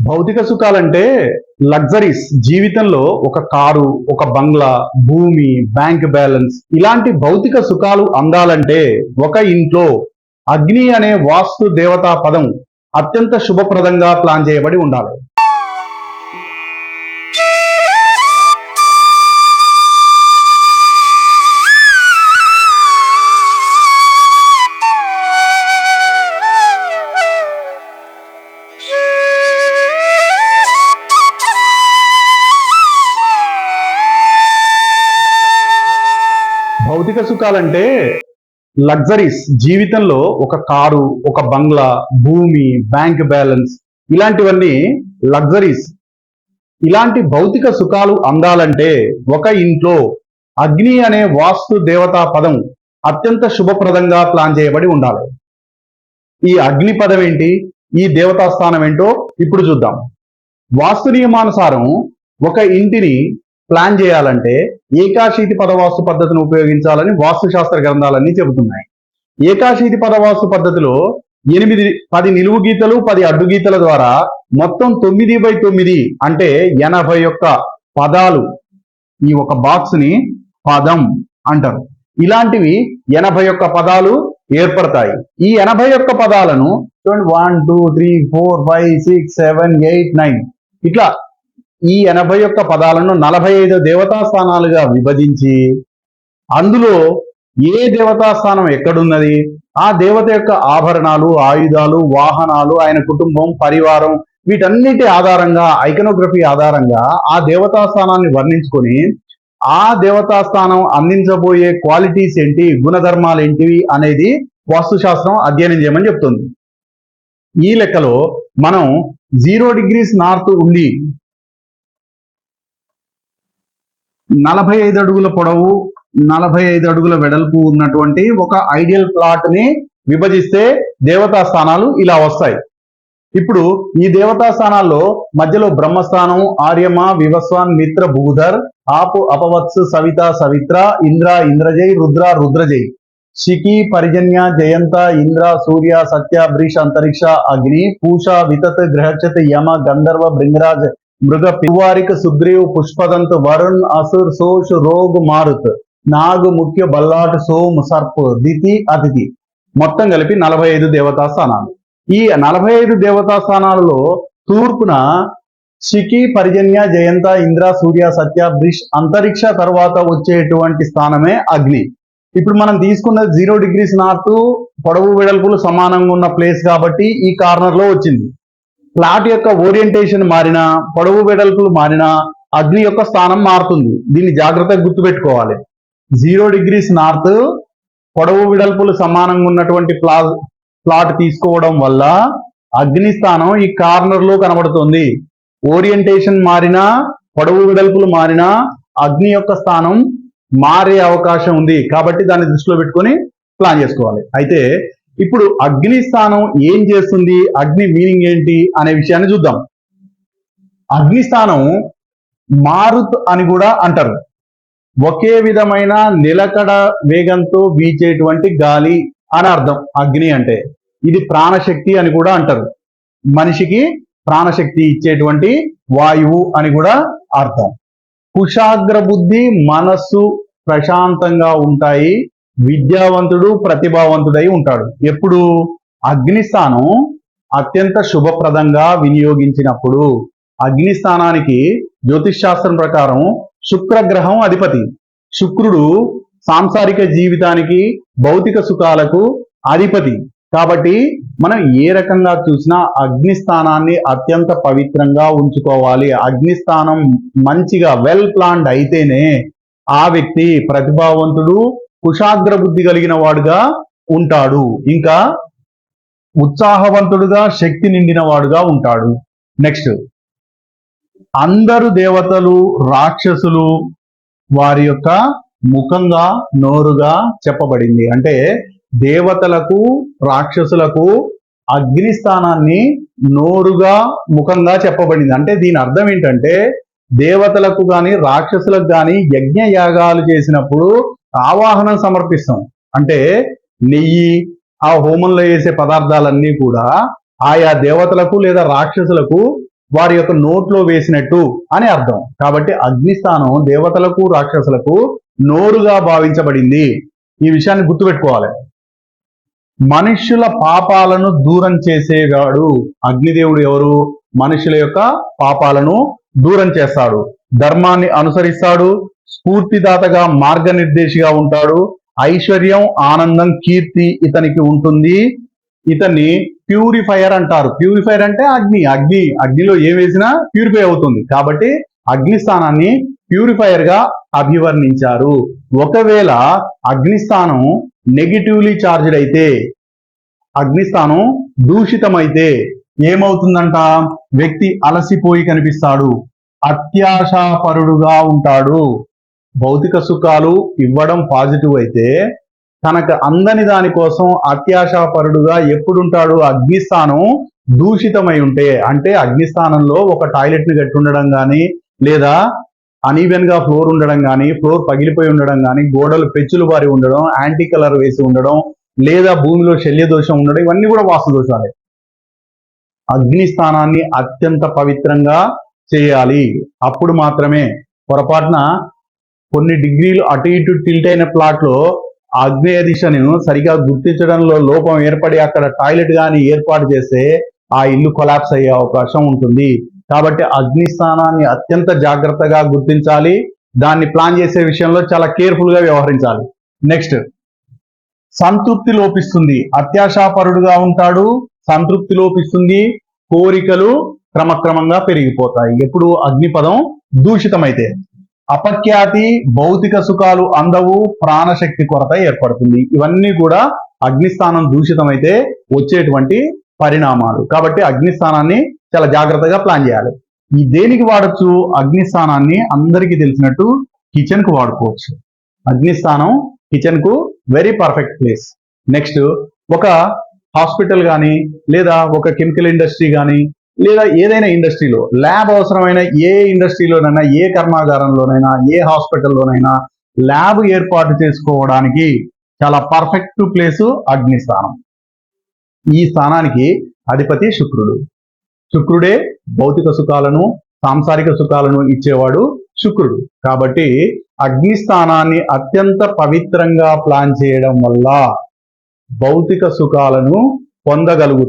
భౌతిక సుఖాలంటే లగ్జరీస్. జీవితంలో ఒక కారు, ఒక బంగ్లా, భూమి, బ్యాంక్ బ్యాలెన్స్ ఇలాంటి భౌతిక సుఖాలు అందాలంటే ఒక ఇంట్లో అగ్ని అనే వాస్తు దేవతా పదం అత్యంత శుభప్రదంగా ప్లాన్ చేయబడి ఉండాలి. భౌతిక సుఖాలంటే లగ్జరీస్. జీవితంలో ఒక కారు, ఒక బంగ్లా, భూమి, బ్యాంక్ బ్యాలెన్స్ ఇలాంటివన్నీ లగ్జరీస్. ఇలాంటి భౌతిక సుఖాలు అందాలంటే ఒక ఇంట్లో అగ్ని అనే వాస్తు దేవతా పదం అత్యంత శుభప్రదంగా ప్లాన్ చేయబడి ఉండాలి. ఈ అగ్ని పదం ఏంటి, ఈ దేవతా స్థానం ఏంటో ఇప్పుడు చూద్దాం. వాస్తు నియమానుసారం ఒక ఇంటిని ప్లాన్ చేయాలంటే ఏకాశీతి పదవాస్తు పద్ధతిని ఉపయోగించాలని వాస్తుశాస్త్ర గ్రంథాలన్నీ చెబుతున్నాయి. ఏకాశీతి పదవాస్తు పద్ధతిలో 10 నిలువు గీతలు 10 అడ్డు గీతల ద్వారా మొత్తం 9x9 అంటే 81 పదాలు. ఈ ఒక బాక్స్ ని పదం అంటారు. ఇలాంటివి 81 పదాలు ఏర్పడతాయి. ఈ 81 పదాలను 1 2 3 4 5 6 7 8 9 ఇట్లా ఈ 81 పదాలను 45 దేవతా స్థానాలుగా విభజించి అందులో ఏ దేవతా స్థానం ఎక్కడున్నది, ఆ దేవత యొక్క ఆభరణాలు, ఆయుధాలు, వాహనాలు, ఆయన కుటుంబం, పరివారం వీటన్నిటి ఆధారంగా ఐకనోగ్రఫీ ఆధారంగా ఆ దేవతా స్థానాన్ని వర్ణించుకొని ఆ దేవతా స్థానం అందించబోయే క్వాలిటీస్ ఏంటి, గుణధర్మాలు ఏంటివి అనేది వాస్తుశాస్త్రం అధ్యయనం చేయమని చెప్తుంది. ఈ లెక్కలో మనం 0 degrees నార్త్ ఉండి 45 అడుగుల పొడవు 45 అడుగుల వెడల్పు ఉన్నటువంటి ఒక ఐడియల్ ప్లాట్ ని విభజిస్తే దేవతా స్థానాలు ఇలా వస్తాయి. ఇప్పుడు ఈ దేవతా స్థానాల్లో మధ్యలో బ్రహ్మస్థానం, ఆర్యమ, వివస్వాన్, మిత్ర, భూధర్, ఆపు, అపవత్స్, సవిత, సవిత్ర, ఇంద్ర, ఇంద్రజై, రుద్ర, రుద్రజై, శిఖి, పరిజన్య, జయంత, ఇంద్ర, సూర్య, సత్య, బ్రీష్, అంతరిక్ష, అగ్ని, పూష, వితత్, గ్రహచత్, యమ, గంధర్వ, భృంగరాజ్, మృగ, పివారిక, సుగ్రీవ్, పుష్పదంత్, వరుణ్, అసుర్, సోష్, రోగ్, మారుత్, నాగ్, ముఖ్య, బల్లాట్, సోమ్, సర్ప్, దితి, అతిథి మొత్తం కలిపి 45 దేవతా స్థానాలు. ఈ 45 దేవతా స్థానాలలో తూర్పున శిఖి, పరిజన్య, జయంత, ఇంద్ర, సూర్య, సత్య, బ్రిష్, అంతరిక్ష తర్వాత వచ్చేటువంటి స్థానమే అగ్ని. ఇప్పుడు మనం తీసుకున్నది 0 degrees నార్త్, పొడవు వెడల్పులు సమానంగా ఉన్న ప్లేస్ కాబట్టి ఈ కార్నర్ లో వచ్చింది. ప్లాట్ యొక్క ఓరియంటేషన్ మారినా, పొడవు వెడల్పులు మారినా అగ్ని యొక్క స్థానం మారుతుంది. దీన్ని జాగ్రత్తగా గుర్తుపెట్టుకోవాలి. 0 degrees నార్త్, పొడవు వెడల్పులు సమానంగా ఉన్నటువంటి ప్లాట్ తీసుకోవడం వల్ల అగ్ని స్థానం ఈ కార్నర్ లో కనబడుతుంది. ఓరియంటేషన్ మారినా, పొడవు వెడల్పులు మారినా అగ్ని యొక్క స్థానం మారే అవకాశం ఉంది. కాబట్టి దాన్ని దృష్టిలో పెట్టుకొని ప్లాన్ చేసుకోవాలి. అయితే ఇప్పుడు అగ్ని స్థానం ఏం చేస్తుంది, అగ్ని మీనింగ్ ఏంటి అనే విషయాన్ని చూద్దాం. అగ్ని స్థానం మారుత్ అని కూడా అంటారు. ఒకే విధమైన నిలకడ వేగంతో వీచేటువంటి గాలి అని అర్థం అగ్ని అంటే. ఇది ప్రాణశక్తి అని కూడా అంటారు. మనిషికి ప్రాణశక్తి ఇచ్చేటువంటి వాయువు అని కూడా అర్థం. కుశాగ్ర బుద్ధి, మనస్సు ప్రశాంతంగా ఉంటాయి. విద్యావంతుడు, ప్రతిభావంతుడై ఉంటాడు. ఎప్పుడు అగ్నిస్థానం అత్యంత శుభప్రదంగా వినియోగించినప్పుడు. అగ్నిస్థానానికి జ్యోతిష్ శాస్త్రం ప్రకారం శుక్రగ్రహం అధిపతి. శుక్రుడు సాంసారిక జీవితానికి, భౌతిక సుఖాలకు అధిపతి. కాబట్టి మనం ఏ రకంగా చూసినా అగ్నిస్థానాన్ని అత్యంత పవిత్రంగా ఉంచుకోవాలి. అగ్నిస్థానం మంచిగా వెల్ ప్లాన్డ్ అయితేనే ఆ వ్యక్తి ప్రతిభావంతుడు, కుశాగ్ర బుద్ధి కలిగిన వాడుగా ఉంటాడు. ఇంకా ఉత్సాహవంతుడుగా, శక్తి నిండిన వాడుగా ఉంటాడు. నెక్స్ట్, అందరు దేవతలు, రాక్షసులు వారి యొక్క ముఖంగా, నోరుగా చెప్పబడింది. అంటే దేవతలకు, రాక్షసులకు అగ్నిస్థానాన్ని నోరుగా, ముఖంగా చెప్పబడింది. అంటే దీని అర్థం ఏంటంటే దేవతలకు కానీ రాక్షసులకు కానీ యజ్ఞ యాగాలు చేసినప్పుడు ఆవాహనం సమర్పిస్తాం. అంటే నెయ్యి, ఆ హోమంలో వేసే పదార్థాలన్నీ కూడా ఆయా దేవతలకు లేదా రాక్షసులకు వారి యొక్క నోట్లో వేసినట్టు అని అర్థం. కాబట్టి అగ్నిస్థానం దేవతలకు రాక్షసులకు నోరుగా భావించబడింది. ఈ విషయాన్ని గుర్తుపెట్టుకోవాలి. మనుష్యుల పాపాలను దూరం చేసేవాడు అగ్నిదేవుడు ఎవరు? మనుషుల యొక్క పాపాలను దూరం చేస్తాడు, ధర్మాన్ని అనుసరిస్తాడు, స్ఫూర్తిదాతగా మార్గనిర్దేశిగా ఉంటాడు, ఐశ్వర్యం, ఆనందం, కీర్తి ఇతనికి ఉంటుంది. ఇతన్ని ప్యూరిఫైయర్ అంటారు. ప్యూరిఫైయర్ అంటే అగ్నిలో ఏం వేసినా ప్యూరిఫై అవుతుంది. కాబట్టి అగ్నిస్థానాన్ని ప్యూరిఫైయర్ గా అభివర్ణించారు. ఒకవేళ అగ్నిస్థానం నెగిటివ్లీ చార్జ్డ్ అయితే, అగ్నిస్థానం దూషితమైతే ఏమవుతుందంట? వ్యక్తి అలసిపోయి కనిపిస్తాడు, అత్యాశాపరుడుగా ఉంటాడు. భౌతిక సుఖాలు ఇవ్వడం పాజిటివ్ అయితే, తనకు అందని దాని కోసం అత్యాశాపరుడుగా ఎప్పుడుంటాడు? అగ్నిస్థానం దూషితమై ఉంటే. అంటే అగ్నిస్థానంలో ఒక టాయిలెట్ ని కట్టి ఉండడం కానీ, లేదా అనీవెన్ గా ఫ్లోర్ ఉండడం కానీ, ఫ్లోర్ పగిలిపోయి ఉండడం కానీ, గోడలు పెచ్చులు బారి ఉండడం, యాంటీ కలర్ వేసి ఉండడం, లేదా భూమిలో శల్య దోషం ఉండడం, ఇవన్నీ కూడా వాస్తు దోషాలే. అగ్నిస్థానాన్ని అత్యంత పవిత్రంగా చేయాలి. అప్పుడు మాత్రమే పొరపాటున కొన్ని డిగ్రీలు అటు ఇటు టిల్ట్ అయిన ప్లాట్ లో ఆగ్నేయ దిశను సరిగా గుర్తించడంలో లోపం ఏర్పడి అక్కడ టాయిలెట్ కానీ ఏర్పాటు చేస్తే ఆ ఇల్లు కొలాప్స్ అయ్యే అవకాశం ఉంటుంది. కాబట్టి అగ్నిస్థానాన్ని అత్యంత జాగ్రత్తగా గుర్తించాలి. దాన్ని ప్లాన్ చేసే విషయంలో చాలా కేర్ఫుల్ గా వ్యవహరించాలి. నెక్స్ట్, సంతృప్తి లోపిస్తుంది. అత్యాశాపరుడుగా ఉంటాడు, సంతృప్తి లోపిస్తుంది, కోరికలు క్రమక్రమంగా పెరిగిపోతాయి. ఎప్పుడు అగ్నిపదం దూషితమైతే. అపఖ్యాతి, భౌతిక సుఖాలు అందవు, ప్రాణశక్తి కొరత ఏర్పడుతుంది. ఇవన్నీ కూడా అగ్నిస్థానం దూషితమైతే వచ్చేటువంటి పరిణామాలు. కాబట్టి అగ్నిస్థానాన్ని చాలా జాగ్రత్తగా ప్లాన్ చేయాలి. ఈ దేనికి వాడచ్చు? అగ్నిస్థానాన్ని అందరికీ తెలిసినట్టు కిచెన్ కు వాడుకోవచ్చు. అగ్నిస్థానం కిచెన్ కు వెరీ పర్ఫెక్ట్ ప్లేస్. నెక్స్ట్, ఒక హాస్పిటల్ కానీ, లేదా ఒక కెమికల్ ఇండస్ట్రీ కానీ, లేదా ఏదైనా ఇండస్ట్రీలో, ల్యాబ్ అవసరమైన ఏ ఇండస్ట్రీలోనైనా, ఏ కర్మాగారంలోనైనా, ఏ హాస్పిటల్లోనైనా ల్యాబ్ ఏర్పాటు చేసుకోవడానికి చాలా పర్ఫెక్ట్ ప్లేసు అగ్నిస్థానం. ఈ స్థానానికి అధిపతి శుక్రుడు. శుక్రుడే భౌతిక సుఖాలను, సాంసారిక సుఖాలను ఇచ్చేవాడు శుక్రుడు. కాబట్టి అగ్నిస్థానాన్ని అత్యంత పవిత్రంగా ప్లాన్ చేయడం వల్ల భౌతిక సుఖాలను పొందగలుగుతాం.